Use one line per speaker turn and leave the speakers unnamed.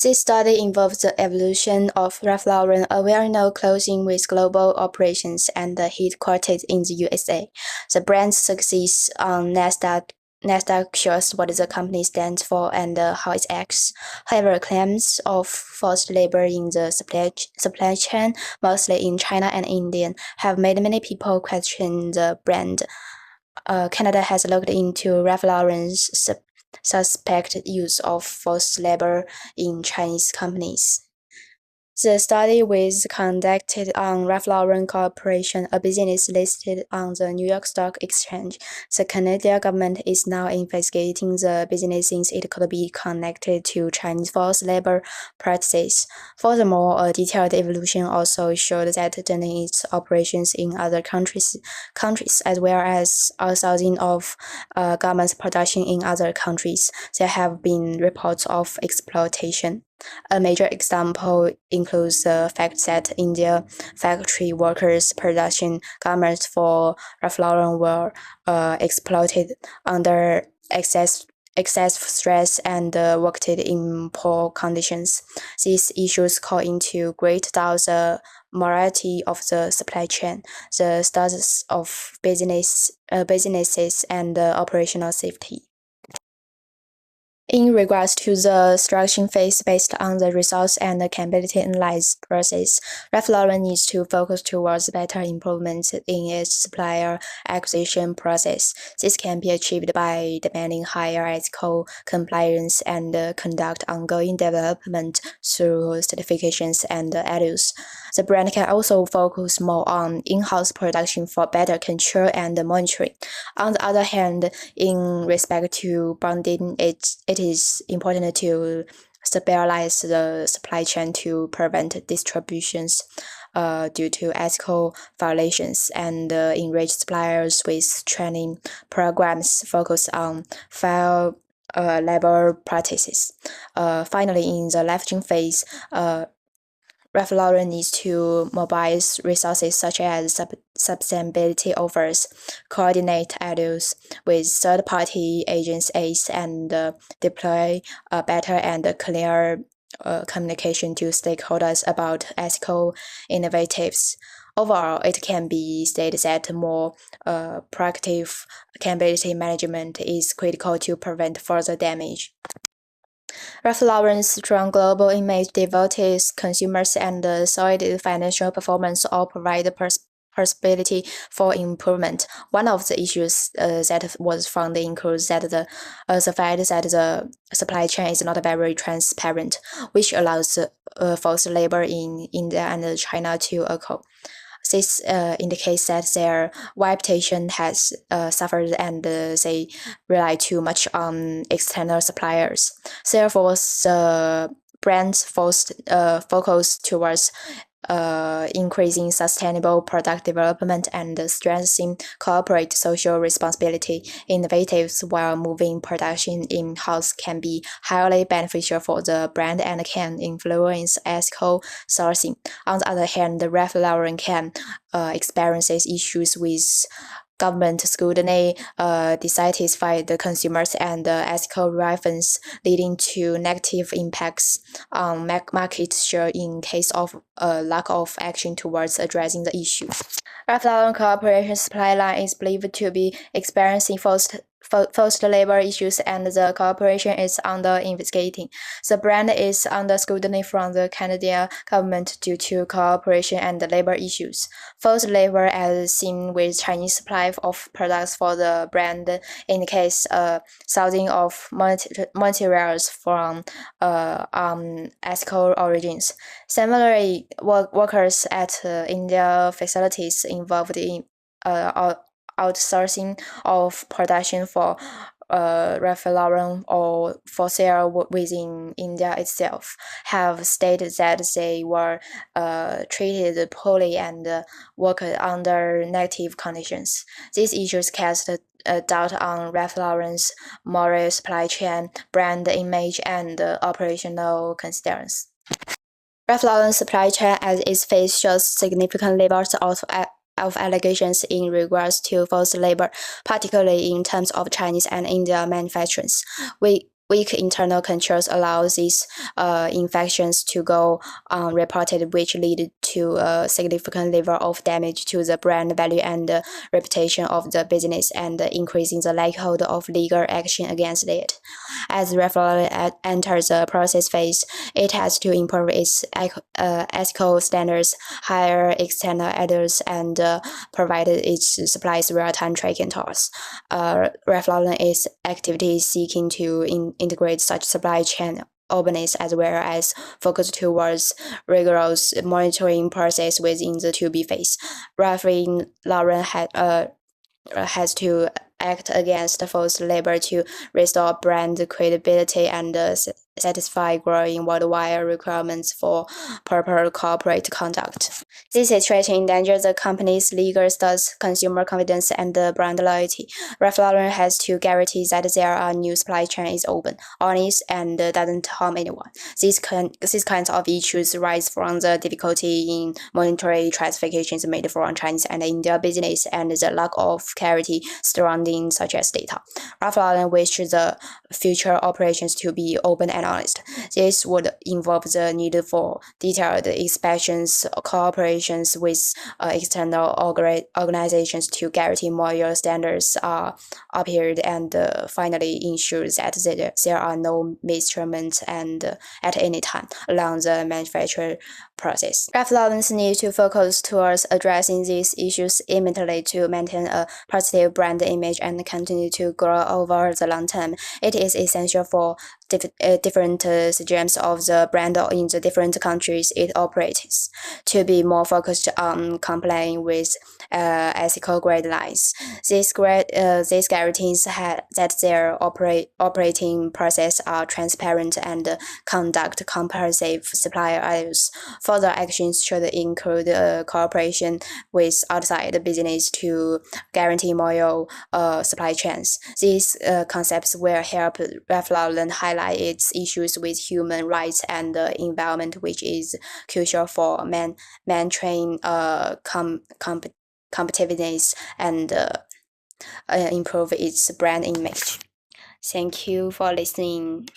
This study involves the evolution of Ralph Lauren, a well-known clothing with global operations and headquartered in the USA. The brand's success on NASDAQ shows what the company stands for and how it acts. However, claims of forced labor in the supply chain, mostly in China and India, have made many people question the brand. Canada has looked into Ralph Lauren's suspected use of forced labor in Chinese companies. The study was conducted on Ralph Lauren Corporation, a business listed on the New York Stock Exchange. The Canadian government is now investigating the business since it could be connected to Chinese forced labor practices. Furthermore, a detailed evaluation also showed that during its operations in other countries as well as thousands of garments production in other countries, there have been reports of exploitation. A major example includes the fact that India factory workers' production garments for Ralph Lauren were exploited under excessive stress and worked in poor conditions. These issues call into great doubt the morality of the supply chain, the status of businesses, and operational safety. In regards to the structuring phase based on the results and the capability analysis process, Ralph Lauren needs to focus towards better improvements in its supplier acquisition process. This can be achieved by demanding higher ethical compliance and conduct ongoing development through certifications and audits. The brand can also focus more on in-house production for better control and monitoring. On the other hand, in respect to branding, it is important to stabilize the supply chain to prevent distributions due to ethical violations and enrich suppliers with training programs focused on fair labor practices. Finally, in the leveraging phase, Ralph Lauren needs to mobilize resources such as sustainability offers, coordinate audits with third-party agencies, and deploy better and clear communication to stakeholders about ethical innovatives. Overall, it can be stated that more proactive capability management is critical to prevent further damage. Ralph Lauren's strong global image, devoted consumers, and solid financial performance all provide possibility for improvement. One of the issues that was found includes that the fact that the supply chain is not very transparent, which allows forced labor in India and China to occur. This indicates that their reputation has suffered and they rely too much on external suppliers. Therefore, the brand's focus towards increasing sustainable product development and strengthening corporate social responsibility initiatives while moving production in-house can be highly beneficial for the brand and can influence ethical sourcing. On the other hand, Ralph Lauren can experience issues with government scrutiny, dissatisfied consumers, and ethical reference, leading to negative impacts on market share in case of a lack of action towards addressing the issue. Ralph Lauren Corporation's supply line is believed to be experiencing forced labor issues, and the corporation is under investigating. The brand is under scrutiny from the Canadian government due to cooperation and labor issues. Forced labor, as seen with Chinese supply of products for the brand, indicates thousands of materials from unethical origins. Similarly, workers at India facilities involved in outsourcing of production for Ralph Lauren or for sale within India itself have stated that they were treated poorly and worked under negative conditions. These issues cast a doubt on Ralph Lauren's moral supply chain, brand image, and operational concerns. Ralph Lauren's supply chain at its face shows significant levels of allegations in regards to forced labor, particularly in terms of Chinese and Indian manufacturers. Weak internal controls allow these infections to go unreported, which lead to a significant level of damage to the brand value and reputation of the business, and increasing the likelihood of legal action against it. As Revlon enters the process phase, it has to improve its ethical standards, hire external editors, and provide its supplies real-time tracking tools. Revlon is actively seeking to integrate such supply chain openness as well as focus towards rigorous monitoring process within the 2B phase. Revlon has to act against forced labor to restore brand credibility and satisfy growing worldwide requirements for proper corporate conduct. This situation endangers the company's legal status, consumer confidence, and brand loyalty. Revlon has to guarantee that their new supply chain is open, honest, and doesn't harm anyone. These kinds of issues rise from the difficulty in monitoring classifications made from Chinese and Indian business and the lack of clarity surrounding such as data. Revlon wishes the future operations to be open and honest. This would involve the need for detailed inspections, cooperations with external organizations to guarantee moral standards are upheld, and finally ensure that there are no mistreatments and at any time along the manufacturing process. Revlon needs to focus towards addressing these issues immediately to maintain a positive brand image and continue to grow over the long term. It is essential for different streams of the brand in the different countries it operates to be more focused on complying with ethical guidelines. This guarantees that their operating process are transparent and conduct comprehensive supplier audits. Further actions should include cooperation with outside business to guarantee moral supply chains. These concepts will help Revlon highlight its issues with human rights and environment, which is crucial for maintaining competitiveness and improve its brand image. Thank you for listening.